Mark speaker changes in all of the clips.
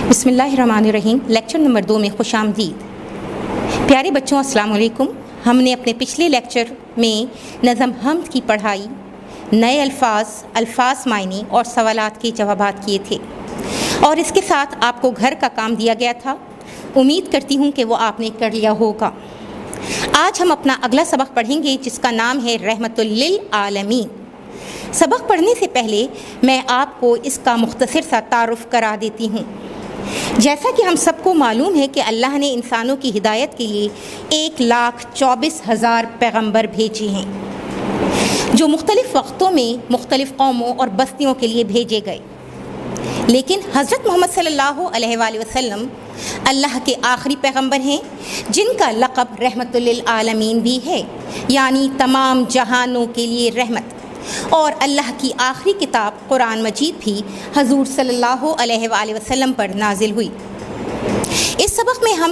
Speaker 1: बिस्मिल्लाहिर्रहमानिर्रहीम। Lecture number 2 में खुशामदीद। प्यारे बच्चों, अस्सलाम वालेकुम। हमने अपने पिछले लेक्चर में नज़म हम्द की पढ़ाई, नए अल्फाज मायने और सवालात के जवाबात किए थे और इसके साथ आपको घर का काम दिया गया था। उम्मीद करती हूँ कि वो आपने कर लिया होगा। आज हम अपना अगला सबक पढ़ेंगे जिसका नाम है रहमतुल लिल आलमीन। सबक पढ़ने से पहले मैं आपको इसका मुख्तसर सा तारुफ़ करा देती हूँ। जैसा कि हम सबको मालूम है कि अल्लाह ने इंसानों की हिदायत के लिए 1,24,000 पैगम्बर भेजे हैं जो मुख्तलिफ़ वक्तों में मुख्तलिफ़ कौमों और बस्तियों के लिए भेजे गए। लेकिन हज़रत मोहम्मद सल्लल्लाहु अलैहि वसल्लम अल्लाह के आखिरी पैगम्बर हैं जिनका लक़ब रहमतुल लिल आलमीन भी है, यानी तमाम जहानों के लिए रहमत। और अल्लाह की आखिरी किताब कुरान मजीद भी हजूर सल्लल्लाहु अलैहि वसल्लम पर नाजिल हुई। इस सबक में हम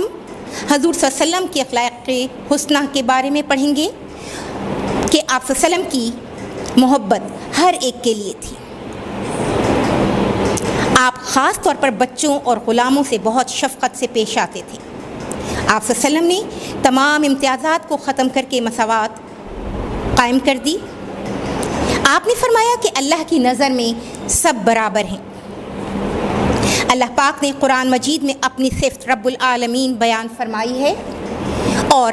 Speaker 1: हजूर सल्लल्लाहु अलैहि वसल्लम की अखलाक़े हुस्ना के बारे में पढ़ेंगे कि आप सल्लल्लाहु अलैहि वसल्लम की मोहब्बत हर एक के लिए थी। आप ख़ास तौर पर बच्चों और ग़ुलामों से बहुत शफ़क़त से पेश आते थे। आप सल्लल्लाहु अलैहि वसल्लम ने तमाम इम्तियाज़ात को ख़त्म करके मसावात कायम कर दी। आपने फरमाया कि अल्लाह की नज़र में सब बराबर हैं। अल्लाह पाक ने कुरान मजीद में अपनी सिफ़त रब्बुल आलमीन बयान फरमाई है और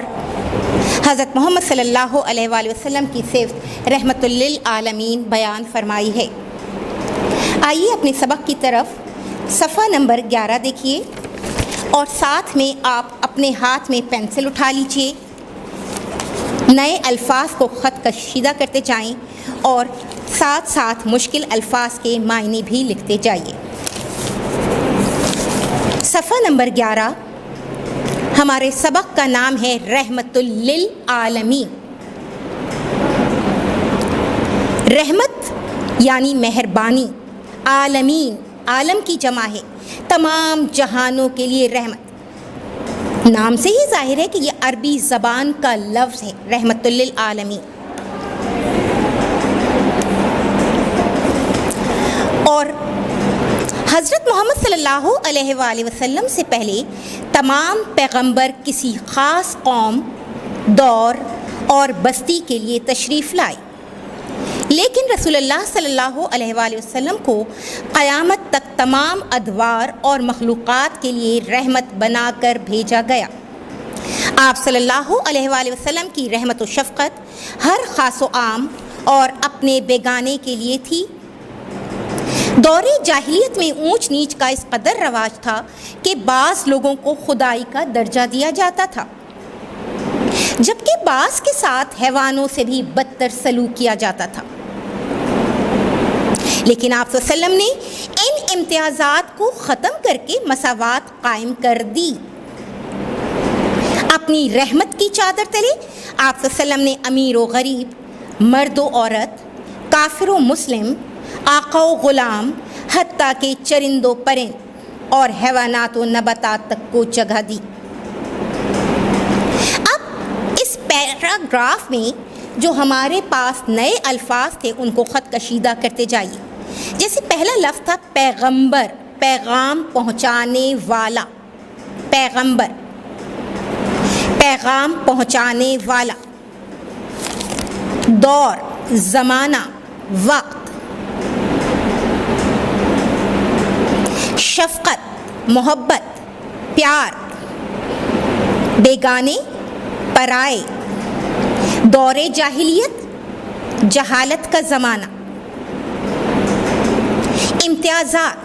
Speaker 1: हज़रत मोहम्मद सल्लल्लाहु अलैहि वसल्लम की सिफ़त रहमतुल लिल आलमीन बयान फरमाई है। आइए अपने सबक की तरफ सफ़ा नंबर 11 देखिए और साथ में आप अपने हाथ में पेंसिल उठा लीजिए। नए अल्फाज को ख़त कशीदा करते जाएं और साथ साथ मुश्किल अल्फाज के मायने भी लिखते जाइए। सफ़ा नंबर 11 हमारे सबक का नाम है रहमतुल लिल आलमीन। रहमत यानी मेहरबानी, आलमीन आलम की जमा है, तमाम जहानों के लिए रहमत। नाम से ही जाहिर है कि ये अरबी ज़बान का लफ्ज़ है रहमतुल लिल आलमीन। और हज़रत मोहम्मद सल्लल्लाहु अलैहि वसल्लम से पहले तमाम पैगंबर किसी ख़ास कौम, दौर और बस्ती के लिए तशरीफ़ लाए, लेकिन रसूलुल्लाह सल्लल्लाहु अलैहि वसल्लम को क़यामत तक तमाम अदवार और मखलूक़ात के लिए रहमत बनाकर भेजा गया। आप सल्लल्लाहु अलैहि वसल्लम की रहमत व शफ़क़त हर ख़ास व आम और अपने बेगाने के लिए थी। दौरे जाहिलियत में ऊंच नीच का इस कदर रवाज था कि बाज़ लोगों को खुदाई का दर्जा दिया जाता था, जबकि बाज़ के साथ हैवानों से भी बदतर सलूक किया जाता था। लेकिन आप सल्लल्लाहु अलैहि वसल्लम ने इन इम्तियाज़ात को ख़त्म करके मसावात कायम कर दी। अपनी रहमत की चादर तले आप सल्लल्लाहु अलैहि वसल्लम ने अमीर व गरीब, मर्द व औरत, काफिर व मुस्लिम, आका व ग़ुलाम, हत्ता के चरिंदो परिंद और हैवानात व नबातात तक को जगह दी। अब इस पैराग्राफ में जो हमारे पास नए अल्फाज थे उनको ख़त कशीदा करते जाइए। जैसे पहला लफ्ज़ था पैगंबर, पैगाम पहुँचाने वाला, पैगंबर पैगाम पहुँचाने वाला। दौर, ज़माना, वक्त। शफ़क़त, मोहब्बत, प्यार। बेगाने, पराए। दौरे जाहिलियत, जहालत का ज़माना। इम्तियाज़ात,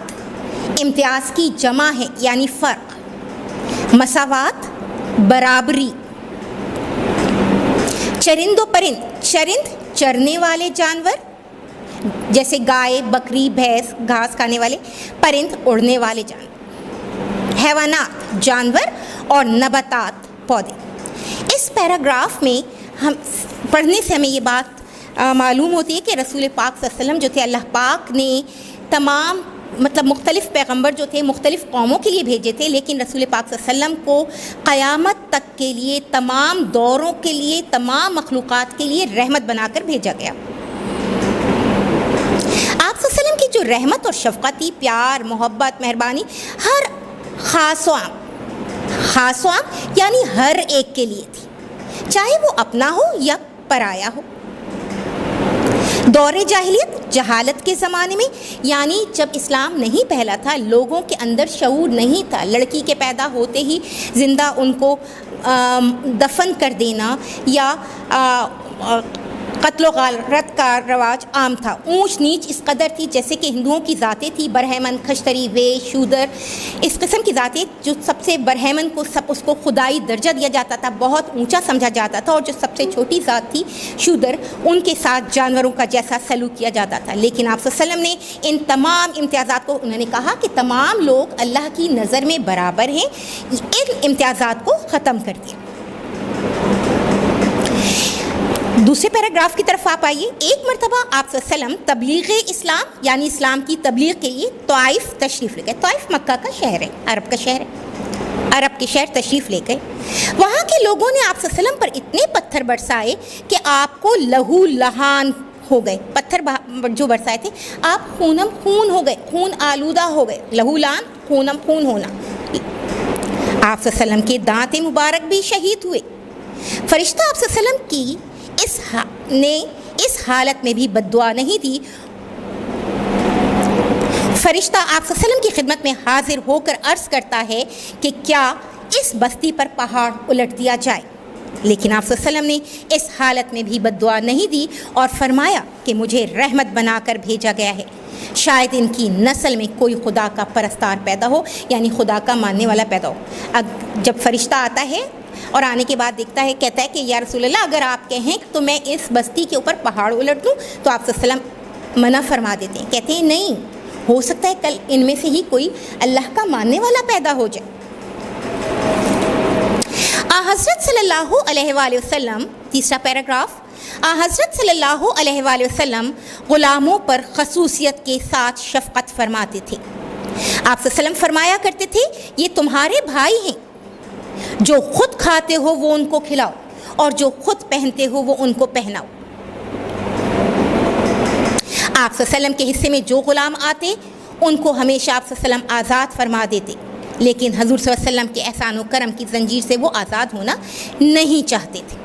Speaker 1: इम्तियाज़ की जमा है यानी फ़र्क। मसावात, बराबरी। चरिंदो परिंद, चरिंद चरने वाले जानवर जैसे गाय, बकरी, भैंस, घास खाने वाले। परिंद उड़ने वाले जानवर। हैवानात जानवर और नबातात पौधे। इस पैराग्राफ में हम पढ़ने से हमें ये बात मालूम होती है कि रसूल पाक सल्लल्लाहु अलैहि वसल्लम जो थे, अल्लाह पाक ने तमाम मुख्तलिफ़ पैगंबर जो थे मुख्तलिफ़ कौमों के लिए भेजे थे, लेकिन रसूल पाक सल्लल्लाहु अलैहि वसल्लम को क़यामत तक के लिए, तमाम दौरों के लिए, तमाम मखलूक़ात के लिए रहमत बनाकर भेजा गया। आप सल्लल्लाहु अलैहि वसल्लम की जो रहमत और शफ़क़त थी, प्यार, मोहब्बत, मेहरबानी, हर ख़ास व आम, ख़ास व आम यानी हर एक के लिए थी, चाहे वो अपना हो या पराया हो। दौरे जाहिलियत, जहालत के ज़माने में, यानी जब इस्लाम नहीं फैला था, लोगों के अंदर शऊर नहीं था, लड़की के पैदा होते ही ज़िंदा उनको दफन कर देना या कत्ल गारत का रवाज आम था। ऊंच नीच इस कदर थी, जैसे कि हिंदुओं की ज़ातें थी बरहमन, खश्तरी, वेश, शूदर, इस किस्म की ज़ातें, जो सबसे बरहमन को उसको खुदाई दर्जा दिया जाता था, बहुत ऊंचा समझा जाता था, और जो सबसे छोटी ज़ात थी शूदर, उनके साथ जानवरों का जैसा सलूक किया जाता था। लेकिन आप सल्लल्लाहु अलैहि वसल्लम ने इन तमाम इम्तियाज़ात को, उन्होंने कहा कि तमाम लोग अल्लाह की नज़र में बराबर हैं, इन इम्तियाज़ात को ख़त्म कर दिया। दूसरे पैराग्राफ की तरफ आप आइए। एक मरतबा आप सल्लम तबलीग इस्लाम यानी इस्लाम की तबलीग के लिए तौइफ तशरीफ़ ले गए। तौइफ मक्का का शहर है, अरब का शहर है, अरब के शहर तशरीफ़ ले गए। वहाँ के लोगों ने आप सल्लम पर इतने पत्थर बरसाए कि आपको लहू लहान हो गए। पत्थर जो बरसाए थे, आप खूनम खून हो गए, खून आलूदा हो गए। लहू लहान, खूनम खून होना। आप सल्लम के दांत मुबारक भी शहीद हुए। फरिश्ता आप सल्लम की इस हालत में भी बद्दुआ नहीं दी। फरिश्ता आप सल्लम की खिदमत में हाजिर होकर अर्ज़ करता है कि क्या इस बस्ती पर पहाड़ उलट दिया जाए, लेकिन आप सल्लम ने इस हालत में भी बद्दुआ नहीं दी और फरमाया कि मुझे रहमत बनाकर भेजा गया है, शायद इनकी नस्ल में कोई खुदा का परस्तार पैदा हो, यानी खुदा का मानने वाला पैदा हो। अब जब फरिश्ता आता है और आने के बाद देखता है, कहता है कि या रसूलल्लाह, अगर आप कहें तो मैं इस बस्ती के ऊपर पहाड़ उलट दूँ, तो आप सल्लम मना फरमा देते हैं। कहते हैं नहीं, हो सकता है कल इनमें से ही कोई अल्लाह का मानने वाला पैदा हो जाए। हज़रत सल्लल्लाहु अलैहि वसल्लम, तीसरा पैराग्राफ, हज़रत सल्लल्लाहु अलैहि वसल्लम ग़ुलामों पर ख़ुसूसियत के साथ शफ़क़त फरमाते थे। आप सल्लम फरमाया करते थे, ये तुम्हारे भाई हैं, जो खुद खाते हो वो उनको खिलाओ, और जो खुद पहनते हो वो उनको पहनाओ। आप सल्लम के हिस्से में जो ग़ुलाम आते, उनको हमेशा आप सल्लम आज़ाद फरमा देते, लेकिन हज़ूर सल्लम के एहसान व करम की जंजीर से वो आज़ाद होना नहीं चाहते थे।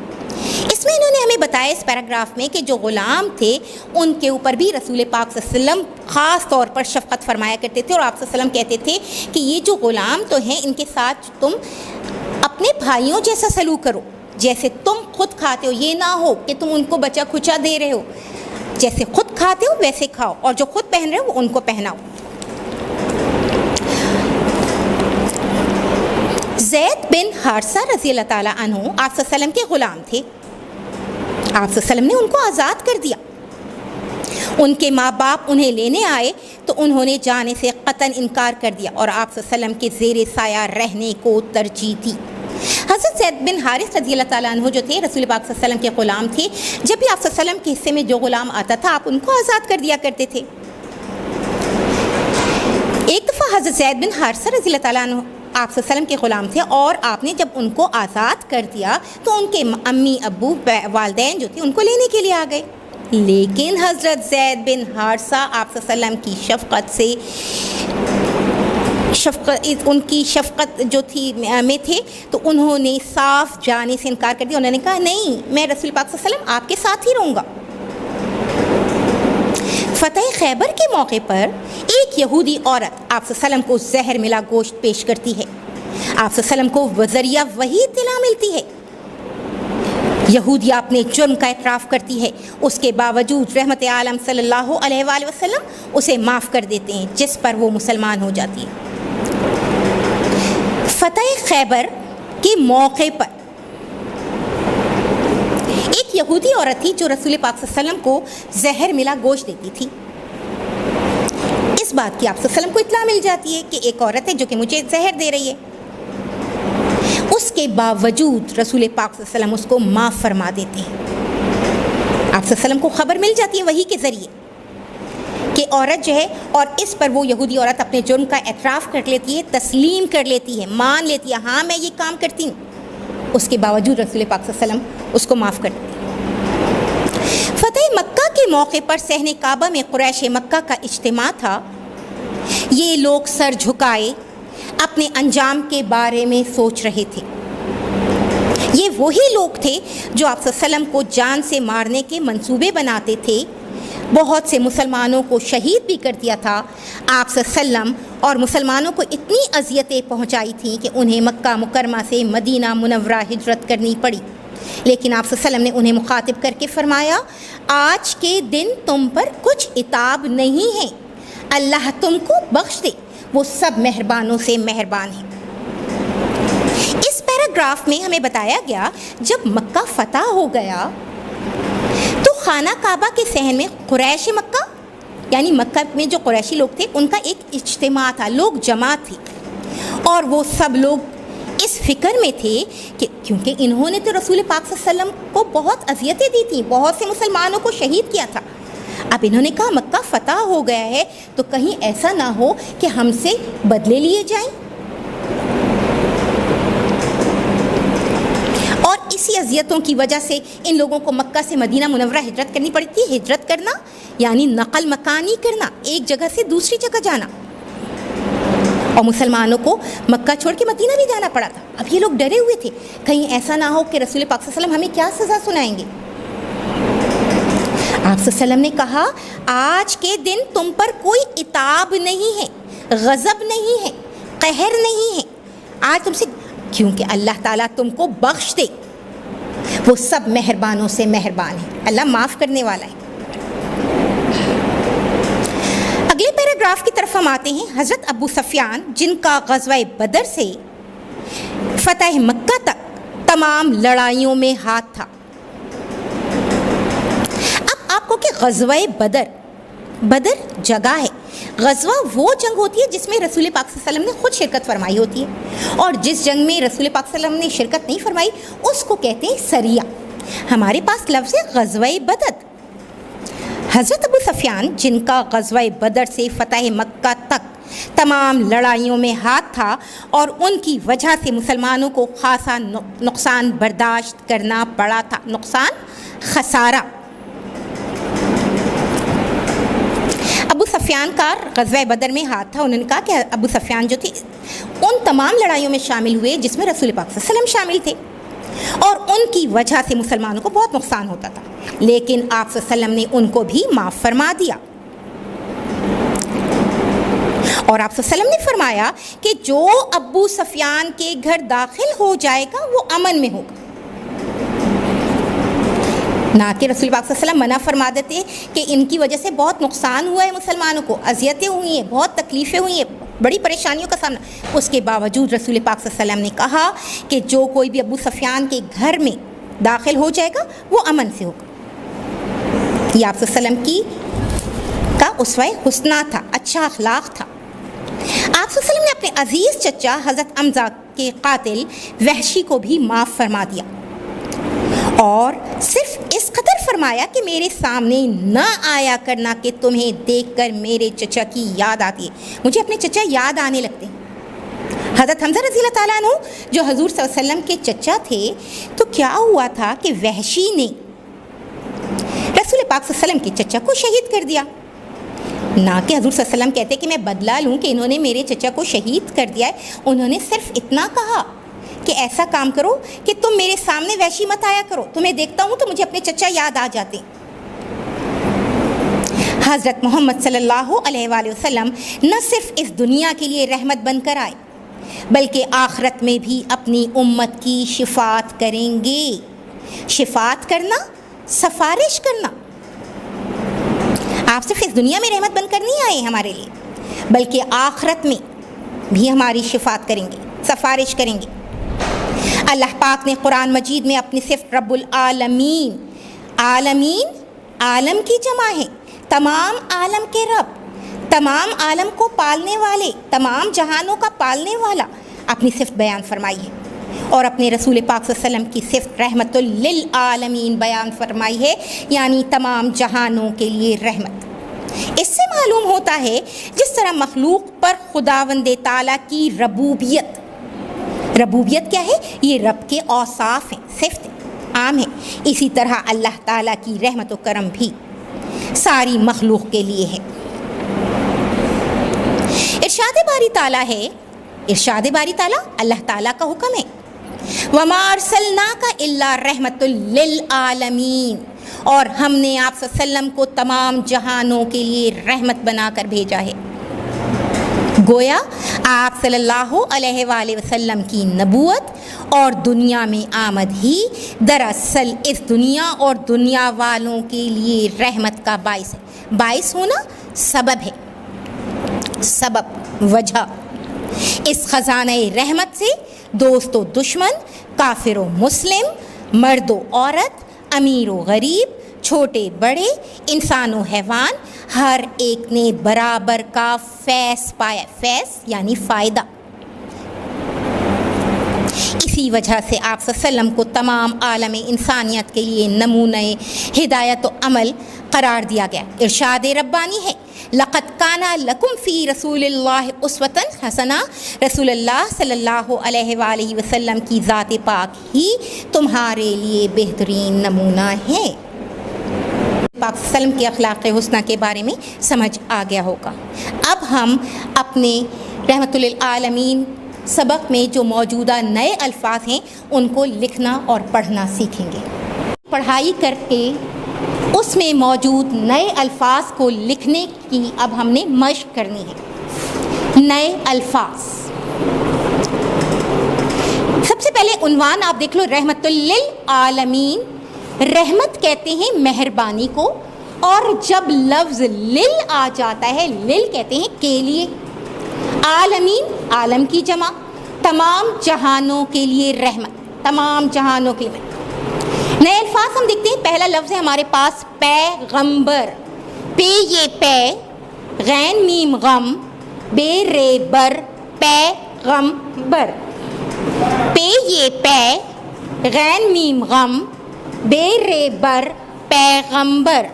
Speaker 1: इसमें इन्होंने हमें बताया इस पैराग्राफ में कि जो ग़ुलाम थे, उनके ऊपर भी रसूल पाक सल्लम ख़ास तौर पर शफ़क़त फरमाया करते थे, और आप सल्लम कहते थे कि ये जो ग़ुलाम तो हैं, इनके साथ तुम अपने भाइयों जैसा सलूक करो, जैसे तुम खुद खाते हो। ये ना हो कि तुम उनको बचा खुचा दे रहे हो, जैसे खुद खाते हो वैसे खाओ, और जो खुद पहन रहे हो उनको पहनाओ। ज़ैद बिन हारिसा रज़ी अल्लाह ताला अन्हु आप सल्लम के ग़ुलाम थे। आप सल्लम ने उनको आज़ाद कर दिया। उनके माँ बाप उन्हें लेने आए तो उन्होंने जाने से क़तन इनकार कर दिया और आप सल्लम के ज़ेरे साया रहने को तरजीह दी। हज़रत ज़ैद बिन हारिस रज़ी अल्लाह ताला अन्हु जो थे, रसूल पाक सल्लम के ग़ुलाम थे। जब भी आप सल्लम के हिस्से में जो ग़ुलाम आता था, आप उनको आज़ाद कर दिया करते थे। एक दफ़ा हज़रत ज़ैद बिन हारिसा रज़ी अल्लाह ताला अन्हु आप सल्लम के ग़ुलाम थे, और आपने जब उनको आज़ाद कर दिया तो उनके अम्मी अब्बू वालिदैन जो थे उनको लेने के लिए आ गए। लेकिन हज़रत ज़ैद बिन हारिसा आप सल्लम की शफ़क़त से उनकी शफ़क़त जो थी में थे, तो उन्होंने साफ जाने से इनकार कर दिया। उन्होंने कहा नहीं, मैं रसूल पाक सल्लम आपके साथ ही रहूँगा। फ़तह खैबर के मौके पर एक यहूदी औरत आप सल्लम को जहर मिला गोश्त पेश करती है। आप सल्लम को वज़रिया वही इत्तला मिलती है। यहूदिया अपने जुर्म का इतराफ़ करती है, उसके बावजूद रहमत आलम सल्लल्लाहु अलैहि वसल्लम उसे माफ़ कर देते हैं, जिस पर वो मुसलमान हो जाती है। फ़तह खैबर के मौके पर एक यहूदी औरत थी जो रसूल पाक सल्लम को जहर मिला गोश्त देती थी। इस बात की आप सल्लम को इत्तला मिल जाती है कि एक औरत है जो कि मुझे जहर दे रही है। उसके बावजूद रसूल पाक सल्लम उसको माफ़ फरमा देते हैं। आप सल्लम को ख़बर मिल जाती है वही के ज़रिए कि औरत जो है, और इस पर वो यहूदी औरत अपने जुर्म का एतराफ़ कर लेती है, तस्लीम कर लेती है, मान लेती है, हाँ मैं ये काम करती हूँ। उसके बावजूद रसूल पाक सल्लम उसको माफ़ कर देते हैं। फ़तह मक्का के मौके पर सहने काबा में कुरैश मक्का का इज्तिमा था। ये लोग सर झुकाए अपने अंजाम के बारे में सोच रहे थे। ये वही लोग थे जो आप सल्लम को जान से मारने के मंसूबे बनाते थे। बहुत से मुसलमानों को शहीद भी कर दिया था। आप सल्लम और मुसलमानों को इतनी अजियतें पहुंचाई थीं कि उन्हें मक्का मुकरमा से मदीना मुनव्वरा हिजरत करनी पड़ी। लेकिन आप सल्लम ने उन्हें मुखातिब करके फरमाया, आज के दिन तुम पर कुछ इताब नहीं है, अल्लाह तुमको बख्श दे, वो सब मेहरबानों से मेहरबान है। इस पैराग्राफ में हमें बताया गया जब मक्का फतह हो गया तो खाना काबा के सहन में कुरैश मक्का यानी मक्का में जो कुरैशी लोग थे उनका एक इज्तिमा था, लोग जमा थे और वो सब लोग इस फिक्र में थे कि क्योंकि इन्होंने तो रसूल पाक सल्लल्लाहु अलैहि वसल्लम को बहुत अजियतें दी थी, बहुत से मुसलमानों को शहीद किया था। अब इन्होंने कहा मक्का फतह हो गया है तो कहीं ऐसा ना हो कि हमसे बदले लिए जाएं। और इसी अजियतों की वजह से इन लोगों को मक्का से मदीना मुनव्वरा हिजरत करनी पड़ी थी। हिजरत करना यानी नकल मकानी करना, एक जगह से दूसरी जगह जाना, और मुसलमानों को मक्का छोड़ के मदीना भी जाना पड़ा था। अब ये लोग डरे हुए थे कहीं ऐसा ना हो कि रसूल पाक सल्लल्लाहु अलैहि वसल्लम हमें क्या सज़ा सुनाएंगे। आप सल्लल्लाहु अलैहि वसल्लम ने कहा, आज के दिन तुम पर कोई इताब नहीं है, गज़ब नहीं है, कहर नहीं है आज तुमसे, क्योंकि अल्लाह ताला तुमको बख्श दे, वो सब मेहरबानों से मेहरबान है, अल्लाह माफ़ करने वाला है। अगले पैराग्राफ की तरफ हम आते हैं। हज़रत अबू सुफियान जिनका ग़ज़वा बदर से फ़तह मक्का तक तमाम लड़ाइयों में हाथ था। अब आपको कि ग़ज़वा बदर जगह है, ग़ज़वा वो जंग होती है जिसमें रसूल पाक सल्लल्लाहु अलैहि वसल्लम ने खुद शिरकत फरमाई होती है, और जिस जंग में रसूल पाक सल्लल्लाहु अलैहि वसल्लम ने शिरकत नहीं फरमाई उसको कहते हैं सरिया। हमारे पास लफ्ज़ है ग़ज़वा बदर। हज़रत अबू सुफियान जिनका ग़ज़वा बदर से फ़तह मक्का तक तमाम लड़ाइयों में हाथ था और उनकी वजह से मुसलमानों को ख़ासा नुकसान बर्दाश्त करना पड़ा था, नुकसान खसारा। अबू सुफियान का ग़ज़वा बदर में हाथ था। उन्होंने कहा कि अबू सुफियान जो थे उन तमाम लड़ाइयों में शामिल हुए जिसमें रसूल पाक सल्लल्लाहु अलैहि वसल्लम शामिल थे और उनकी वजह से मुसलमानों को बहुत नुकसान होता था, लेकिन आप सल्लल्लाहु अलैहि वसल्लम ने उनको भी माफ़ फरमा दिया। और आप सल्लल्लाहु अलैहि वसल्लम ने फरमाया कि जो अबू सुफियान के घर दाखिल हो जाएगा वो अमन में होगा। ना कि रसूल पाक सल्लल्लाहु अलैहि वसल्लम मना फरमा देते कि इनकी वजह से बहुत नुकसान हुआ है, मुसलमानों को अजियतें हुई हैं, बहुत तकलीफ़ें हुई हैं, बड़ी परेशानियों का सामना। उसके बावजूद रसूल पाक सल्लल्लाहु अलैहि वसल्लम ने कहा कि जो कोई भी अबू सुफियान के घर में दाखिल हो जाएगा वो अमन से होगा। ये आप सल्लल्लाहु अलैहि वसल्लम की का उसवा हुस्ना था, अच्छा अखलाक था। आप सल्लल्लाहु अलैहि वसल्लम ने अपने अजीज़ चचा हज़रत हमज़ा के कातिल वहशी को भी माफ़ फरमा दिया और सिर्फ इस कदर फरमाया कि मेरे सामने न आया करना कि तुम्हें देखकर मेरे चचा की याद आती है, मुझे अपने चचा याद आने लगते हैं। हज़रत हमज़ा रज़ी अल्लाह ताला अन्हु जो हज़ूर सल्लल्लाहु अलैहि वसल्लम के चचा थे, तो क्या हुआ था कि वहशी ने रसूल पाक सल्लल्लाहु अलैहि वसल्लम के चचा को शहीद कर दिया। ना कि हज़ूर सल्लल्लाहु अलैहि वसल्लम कहते कि मैं बदला लूँ कि इन्होंने मेरे चचा को शहीद कर दिया है, उन्होंने सिर्फ इतना कहा कि ऐसा काम करो कि तुम मेरे सामने वहशी मत आया करो, तुम्हें देखता हूँ तो मुझे अपने चचा याद आ जाते। हज़रत मोहम्मद सल्लल्लाहु अलैहि वसल्लम न सिर्फ इस दुनिया के लिए रहमत बनकर आए बल्कि आखिरत में भी अपनी उम्मत की शिफात करेंगे। शिफात करना, सफारिश करना। आप सिर्फ इस दुनिया में रहमत बनकर नहीं आए हमारे लिए, बल्कि आखिरत में भी हमारी शिफात करेंगे, सफारिश करेंगे। अल्लाह पाक ने कुरान मजीद में अपनी सिफ़त रब्बुल आलमीन, आलमीन आलम की जमा है, तमाम आलम के रब, तमाम आलम को पालने वाले, तमाम जहानों का पालने वाला, अपनी सिफ़त बयान फरमाई है और अपने रसूल पाक सल्लल्लाहु अलैहि वसल्लम की सिफ़त रहमतुल लिल आलमीन बयान फरमाई है, यानी तमाम जहानों के लिए रहमत। इससे मालूम होता है जिस तरह मखलूक पर खुदावंद ताला की रबूबियत, रबूबियत क्या है? ये रब के औसाफ हैं, सिफ़त आम है, इसी तरह अल्लाह ताला की रहमत व करम भी सारी मखलूक के लिए है। इरशाद बारी ताला है इरशाद बारी ताला, अल्लाह ताला का हुक्म है, वमा अरसलनाका इल्ला रहमतुल लिल आलमीन, और हमने आप सल्लम को तमाम जहानों के लिए रहमत बनाकर भेजा है। गोया आप सल्लल्लाहु अलैहि वसल्लम की नबूवत और दुनिया में आमद ही दरअसल इस दुनिया और दुनिया वालों के लिए रहमत का बाइस है। बाइस होना सबब है, सबब, वजह। इस खजाने रहमत से दोस्तों दुश्मन, काफिर मुस्लिम, मर्दो औरत, अमीर व गरीब, छोटे बड़े, इंसान व हैवान, हर एक ने बराबर का फैज़ पाया। फैज़ यानी फ़ायदा। इसी वजह से आप सल्लम को तमाम आलम इंसानियत के लिए नमूने हिदायत व अमल करार दिया गया। इरशाद रब्बानी है, लक़द काना लकुम फ़ी रसूलिल्लाहि उस्वतन हसना, रसूलुल्लाह सल्लल्लाहु अलैहि वसल्लम की ज़ात पाक ही तुम्हारे लिए बेहतरीन नमूना है। पाक सल्लम के अखलाक़ हुस्ना के बारे में समझ आ गया होगा। अब हम अपने रहमतुल लिल आलमीन सबक में जो मौजूदा नए अल्फाज हैं उनको लिखना और पढ़ना सीखेंगे। पढ़ाई करके उसमें मौजूद नए अल्फाज को लिखने की अब हमने मशक़ करनी है। नए अल्फाज, सबसे पहले उन्वान आप देख लो, रहमतुल लिल आलमीन। रहमत कहते हैं मेहरबानी को, और जब लफ्ज़ लिल आ जाता है, लिल कहते हैं के लिए। आलमीन, आलम की जमा, तमाम जहानों के लिए रहमत, तमाम जहानों के लिए। नए अल्फाज हम देखते हैं। पहला लफ्ज़ है हमारे पास पैगंबर। पे ये पे, गैन मीम गम, बे रे बर, पैगंबर। पे ये पे, गैन मीम गम, बे रे बर, पैगंबर।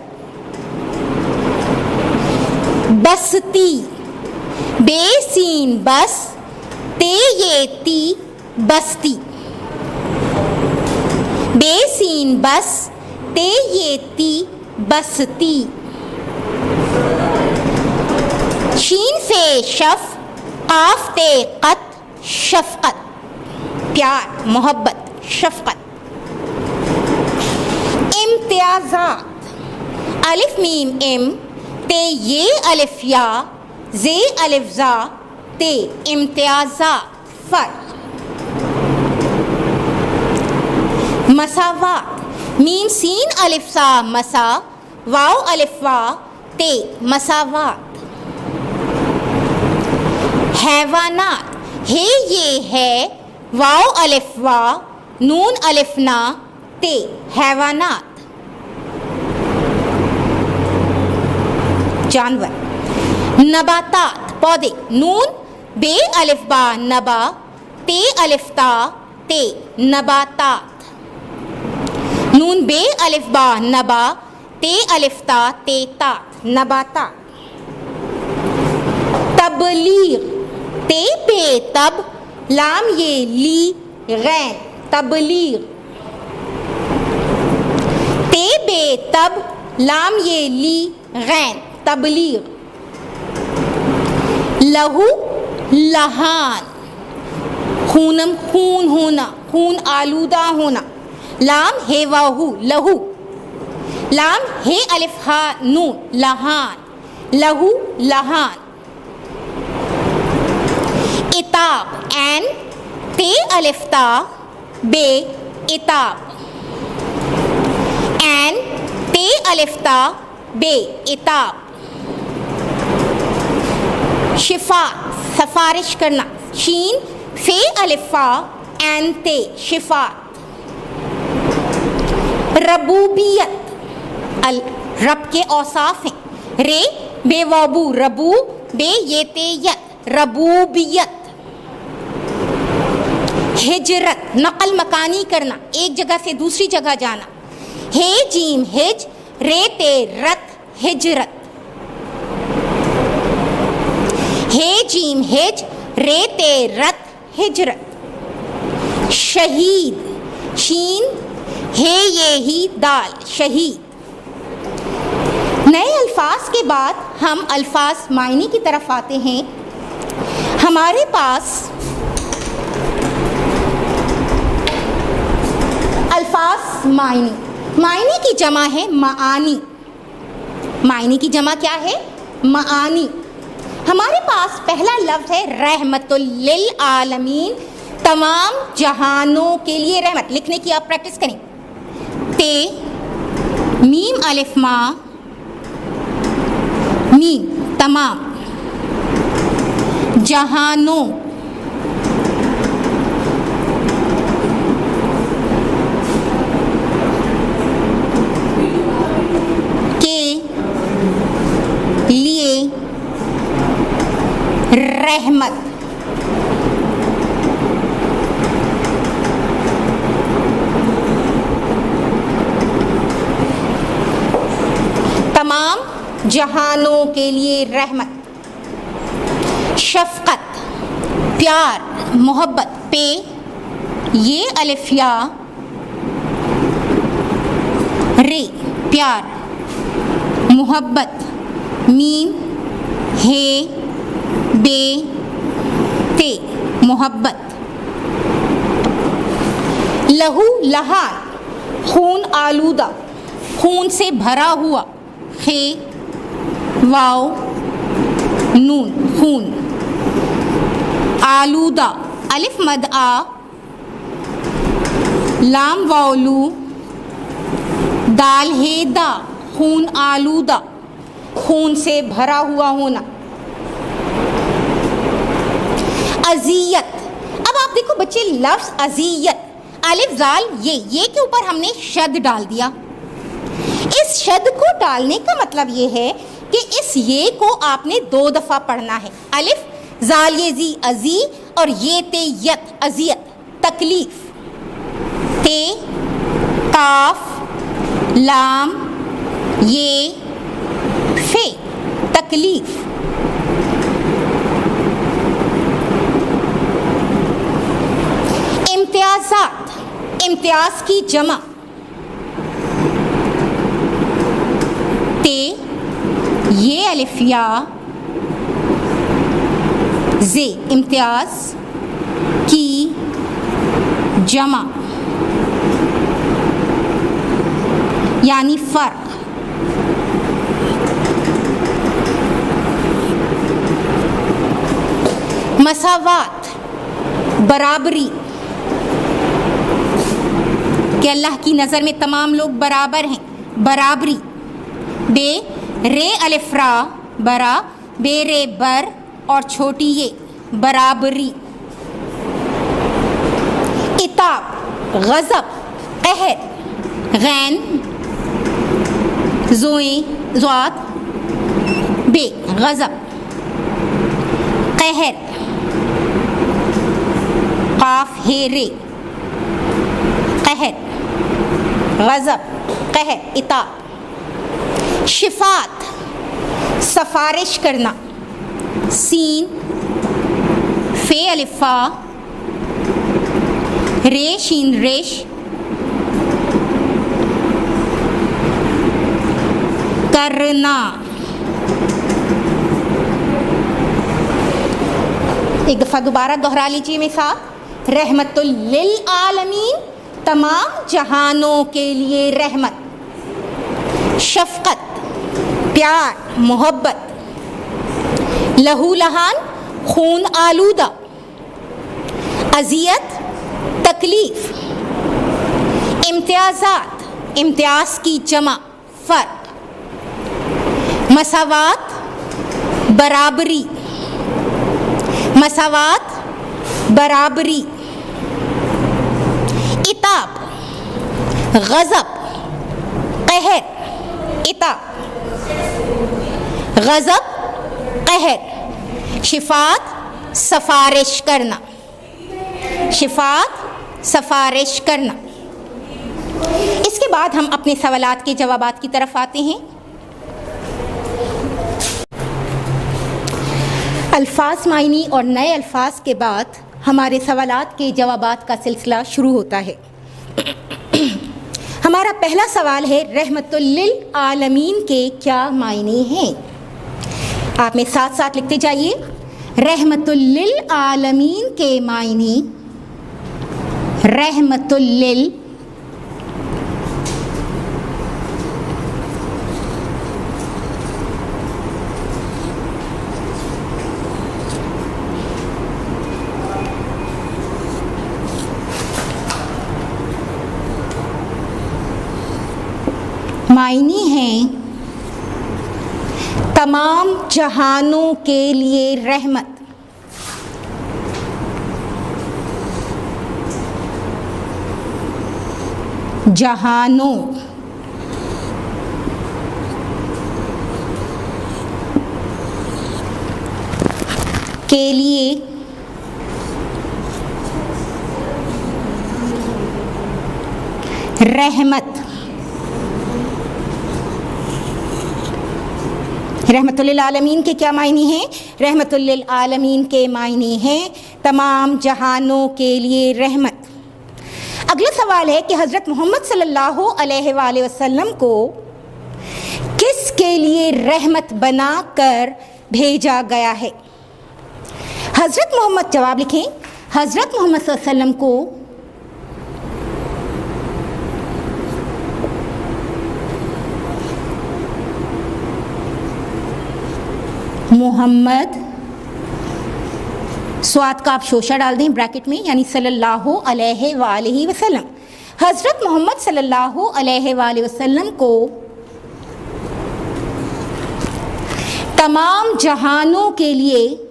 Speaker 1: बस्ती, बे सीन बस, ते ये ती, बस्ती। बे सीन बस, ते ये ती, बस्ती। शीन से शफ, काफ ते कत, शफकत, प्यार, मोहब्बत, शफकत। इम्तियाज़ात, अलिफ मीम इम, ते ये अलिफ या, जे अलिफ जा, ते, इम्तियाज़ात, फ़र्क। मसावात, मीम सीन अलिफ सा मसा, वाव अलिफ वा, ते, मसावात। हैवानात, हे ये है, वाव अलिफ वा, नून अलिफ ना, ते, हैवानात। जानवर। नबातात, पौधे, नून बे अलिफ बा नबा, ते अलिफ ता, ते, नबातात। नून बे अलिफ बा नबा, ते अलिफ ता, ते तात, नबातात। तबलीग, ते पे तब, लाम ये ली, गैन, तबलीग। ते बे तब, लाम ये ली, गैन, तबलीग। लहू, लहान, खूनम खून होना, खून आलूदा होना। लाम हे वाहू, लहू। लाम हे अलिफ हा नून, लहान, लहू, लहान। इताब, एन, ते अलिफ ता, बे, इताब। एन, ते अलिफ ता, बे, इताब। शिफा, सफारिश करना, शीन फे अलिफा, एन ते, शिफा। रबूबियत, अल रब के औसाफ हैं, रे बे वबू, रबू बे ये ते यत, रबूबियत। हिजरत, नकल मकानी करना, एक जगह से दूसरी जगह जाना। हे जीम हिज, रे ते रत, हिजरत। हे जीम हिज, रे ते रत, हिजरत। शहीद, शीन हे ये ही दाल, शहीद। नए अल्फाज के बाद हम अल्फाज मायने की तरफ आते हैं। हमारे पास अल्फाज मायनी, मायनी की जमा है मानी, मायनी की जमा क्या है? मानी। हमारे पास पहला लफ्ज़ है रहमतुल लिल आलमीन, तमाम जहानों के लिए रहमत। लिखने की आप प्रैक्टिस करें। ते मीम अलिफ मा मीम, तमाम जहानों के लिए रहमत। तमाम जहानों के लिए रहमत। शफ़क़त, प्यार, मोहब्बत। पे ये अलिफ या रे, प्यार, मोहब्बत। मीम हे बे ते, मोहब्बत। लहू लहान, खून आलूदा, खून से भरा हुआ। खे वाव नून, खून। आलूदा, अलिफ मद आ, लाम वालू, दाल हे दा, खून आलूदा, खून से भरा हुआ होना। अज़ियत, अब आप देखो बच्चे, लफ्ज़ अज़ियत, अलिफ जाल ये के ऊपर हमने शद डाल दिया। इस शद को डालने का मतलब ये है कि इस ये को आपने 2 दफ़ा पढ़ना है। अलिफ जाल ये जी अजी, और ये ते यत, अजियत, तकलीफ। ते काफ लाम ये फे, तकलीफ। इम्तियाज़ात, इम्तियाज़ की जमा। ते ये अलिफ या जे, इम्तियाज़ की जमा यानी फ़र्क। मसावात, बराबरी, कि अल्लाह की नज़र में तमाम लोग बराबर हैं, बराबरी। बे रे अलिफ रा बरा, बे रे बर, और छोटी ये बराबरी। इताब, गज़ब, कहर, गैन ज़ोए ज़ात बे, गज़ब, कहर, काफ हे रे, कहर, गज़ब, कहर, इताब। शिफात, सफारिश करना। सीन फे अलिफा, रे शीन रेश, करना। एक दफ़ा दोबारा दोहरा लीजिए मेरे साथ। रहमतुल लिल आलमीन, तमाम जहानों के लिए रहमत। शफ़क़त, प्यार, मोहब्बत। लहू लहान, खून आलूदा। अज़ियत, तकलीफ। इम्तियाज़ात, इम्तियाज़ की जमा, फ़र्क। मसावात, बराबरी, मसावात, बराबरी। इताब, गज़ब, कहर, इताब, गज़ब, कहर। शिफात, सफारिश करना, शिफात, सफारिश करना। इसके बाद हम अपने सवालात के जवाबात की तरफ आते हैं। अल्फाज मायनी और नए अल्फाज के बाद हमारे सवालात के जवाबात का सिलसिला शुरू होता है। हमारा पहला सवाल है, रहमतुल लिल आलमीन के क्या मायने हैं? आप में साथ साथ लिखते जाइए। रहमतुल लिल आलमीन के मायने रहमतुल लिल मायने हैं तमाम जहानों के लिए रहमत। जहानों के लिए रहमत। रहमतुल लिल आलमीन के क्या मायने हैं? रहमतुल लिल आलमीन के मायने हैं तमाम जहानों के लिए रहमत। अगला सवाल है कि हज़रत मोहम्मद सल्लल्लाहु अलैहि वसल्लम को किसके लिए रहमत बनाकर भेजा गया है? हज़रत मोहम्मद, जवाब लिखें, हज़रत मोहम्मद सल्लल्लाहु अलैहि वसल्लम को मोहम्मद, स्वाद का आप शोशा डाल दें ब्रैकेट में, यानी सल्लल्लाहु अलैहि वसल्लम। हज़रत मोहम्मद सल्लल्लाहु अलैहि वसल्लम को तमाम जहानों के लिए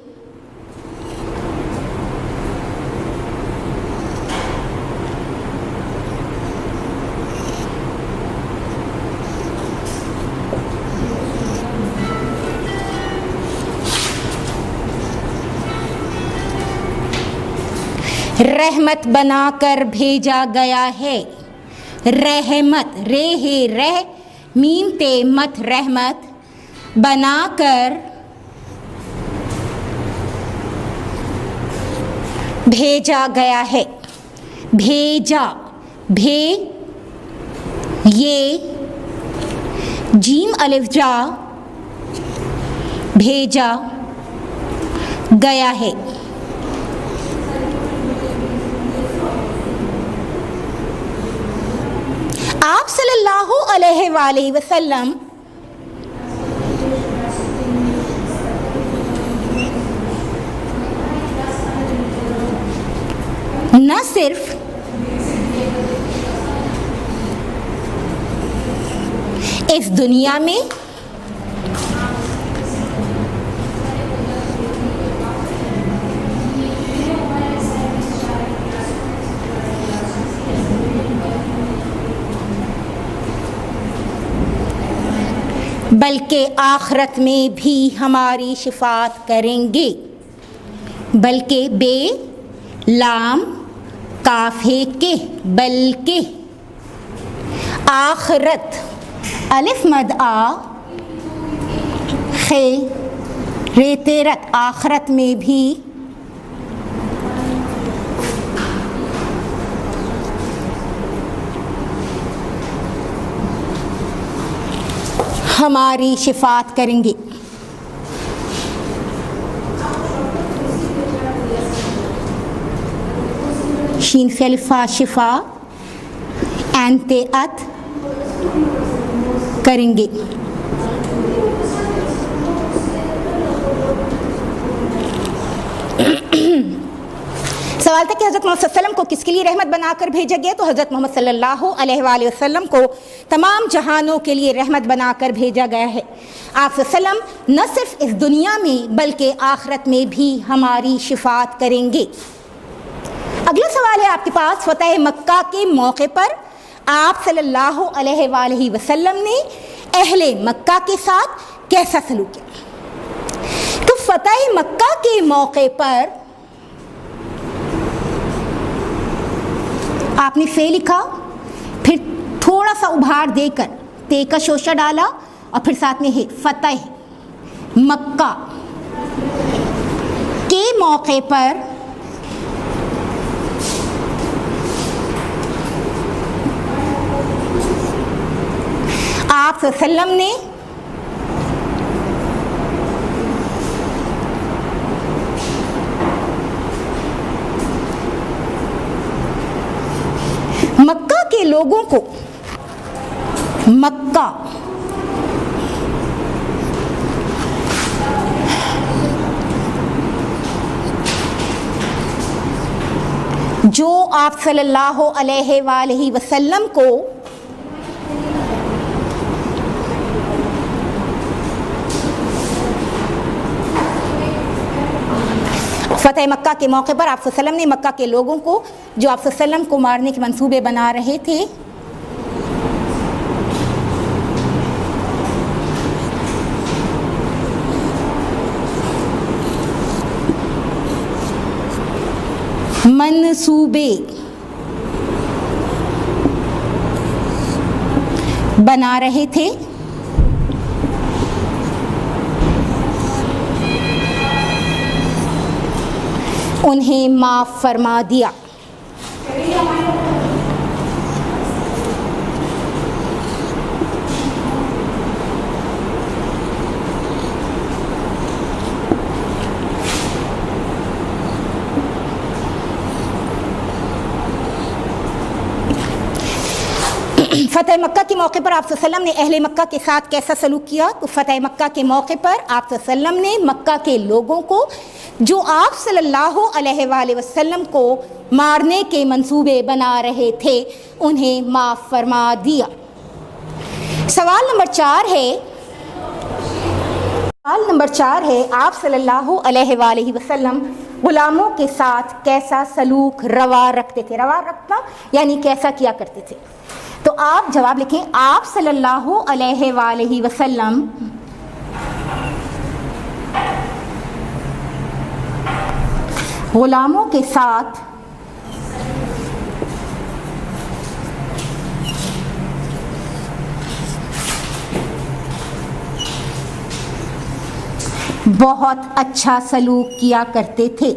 Speaker 1: रहमत बनाकर भेजा गया है। रहमत, रे है रह, मीम ते मत, रहमत बनाकर भेजा गया है। भेजा, भे ये जीम अलिफ जा, भेजा गया है। आप सल्लल्लाहु अलैहि वसल्लम न सिर्फ इस दुनिया में बल्कि आखिरत में भी हमारी शिफात करेंगे। बल्कि बे लाम काफे के, बल्कि आखिरत अलिफ मद आ खे रे तेरत, आखिरत में भी हमारी शिफात करेंगे। शीन से अलिफा शिफा एंते अत करेंगे। सवाल था कि हज़रत मोहम्मद सल्लल्लाहु अलैहि वसल्लम को किसके लिए रहमत बनाकर भेजा गया? तो हज़रत मोहम्मद सल्लल्लाहु अलैहि वसल्लम को तमाम जहानों के लिए रहमत बनाकर भेजा गया है। आप सल्लम न सिर्फ इस दुनिया में बल्कि आखिरत में भी हमारी शिफात करेंगे। अगला सवाल है आपके पास, फतह मक्का के मौके पर आप सल्लल्लाहु अलैहि वसल्लम ने अहले मक्का के साथ कैसा सलूक किया? तो फतह मक्का के मौके पर आपने फे लिखा, फिर थोड़ा सा उभार देकर ते का शोशा डाला और फिर साथ में है फतह मक्का के मौके पर आप सल्लम ने लोगों को मक्का जो आप सल्लल्लाहु अलैहि वसल्लम को फ़तह मक्का के मौके पर आप सल्लल्लाहु अलैहि वसल्लम ने मक्का के लोगों को जो आप सल्लल्लाहु अलैहि वसल्लम को मारने के मंसूबे बना रहे थे, मंसूबे बना रहे थे, उन्हें माफ़ फरमा दिया। फ़तह मक्का के मौके पर आप सल्लल्लाहु अलैहि वसल्लम ने अहले मक्का के साथ कैसा सलूक किया? तो फ़तह मक्का के मौके पर आप सल्लल्लाहु अलैहि वसल्लम ने मक्का के लोगों को जो आप सल्लल्लाहु अलैहि वसल्लम को मारने के मंसूबे बना रहे थे, उन्हें माफ़ फरमा दिया। सवाल नंबर 4 है आप सल्लल्लाहु अलैहि वसल्लम गुलामों के साथ कैसा सलूक रवा रखते थे? रवा रखना यानी कैसा किया करते थे। तो आप जवाब लिखें, आप सल्लल्लाहु अलैहि वसल्लम गुलामों के साथ बहुत अच्छा सलूक किया करते थे।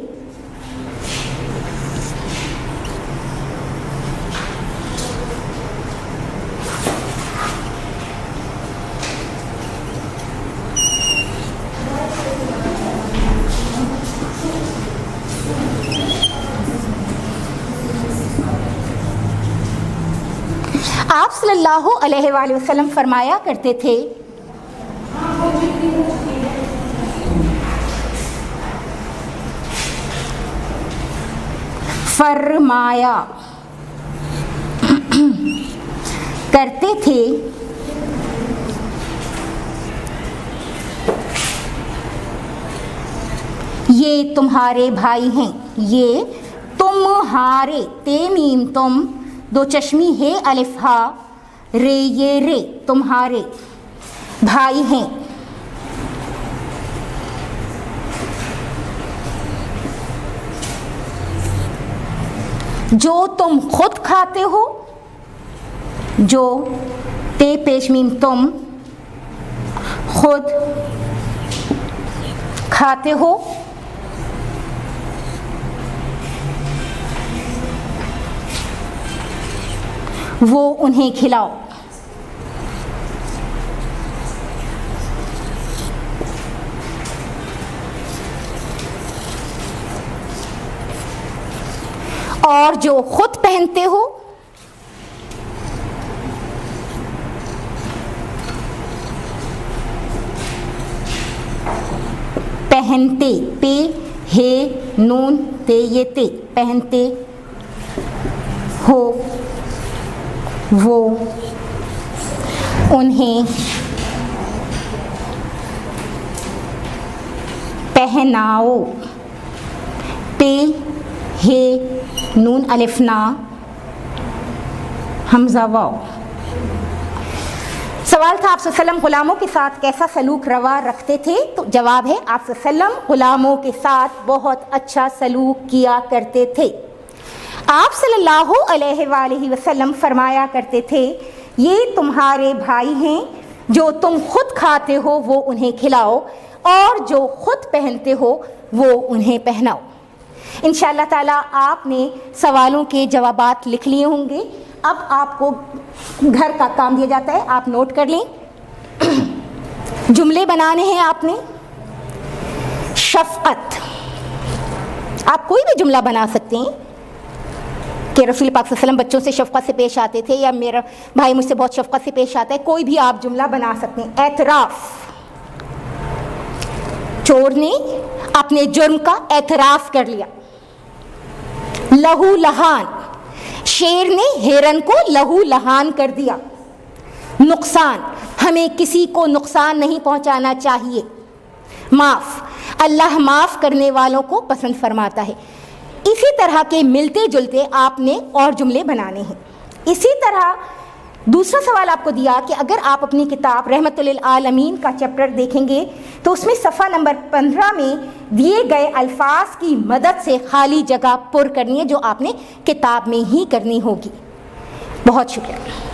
Speaker 1: आप सल्लल्लाहु अलैहि वसल्लम फरमाया करते थे, फरमाया करते थे ये तुम्हारे भाई हैं, ये तुम्हारे, ते मीम तुम, दो चश्मी है अलिफ हा, रे ये रे, तुम्हारे भाई हैं। जो तुम खुद खाते हो, जो ते पेश मीम तुम खुद खाते हो, वो उन्हें खिलाओ। और जो खुद पहनते हो, पहनते, पे हे नून ते ये ते, पहनते हो वो उन्हें पहनाओ। पे हे नून अलिफ ना हमजा वाओ। सवाल था आप सल्लम गुलामों के साथ कैसा सलूक रवा रखते थे? तो जवाब है आप सल्लम गुलामों के साथ बहुत अच्छा सलूक किया करते थे। आप सल्लल्लाहु अलैहि वसल्लम फरमाया करते थे, ये तुम्हारे भाई हैं, जो तुम खुद खाते हो वो उन्हें खिलाओ, और जो खुद पहनते हो वो उन्हें पहनाओ। इंशाअल्लाह ताला आपने सवालों के जवाबात लिख लिए होंगे। अब आपको घर का काम दिया जाता है, आप नोट कर लें। जुमले बनाने हैं आपने। शफ़क़त, आप कोई भी जुमला बना सकते हैं कि रसूल पाक सल्लल्लाहु अलैहि वसल्लम बच्चों से शफ़क़त से पेश आते थे, या मेरा भाई मुझसे बहुत शफ़क़त से पेश आता है, कोई भी आप जुमला बना सकते हैं। एतराफ़, चोर ने अपने जुर्म का एतराफ़ कर लिया। लहू लहान, शेर ने हिरन को लहू लहान कर दिया। नुकसान, हमें किसी को नुकसान नहीं पहुंचाना चाहिए। माफ़, अल्लाह माफ़ करने वालों को पसंद फरमाता है। इसी तरह के मिलते जुलते आपने और जुमले बनाने हैं। इसी तरह दूसरा सवाल आपको दिया कि अगर आप अपनी किताब रहमतुल लिल आलमीन का चैप्टर देखेंगे तो उसमें सफ़ा नंबर 15 में दिए गए अल्फाज की मदद से खाली जगह पुर करनी है, जो आपने किताब में ही करनी होगी। बहुत शुक्रिया।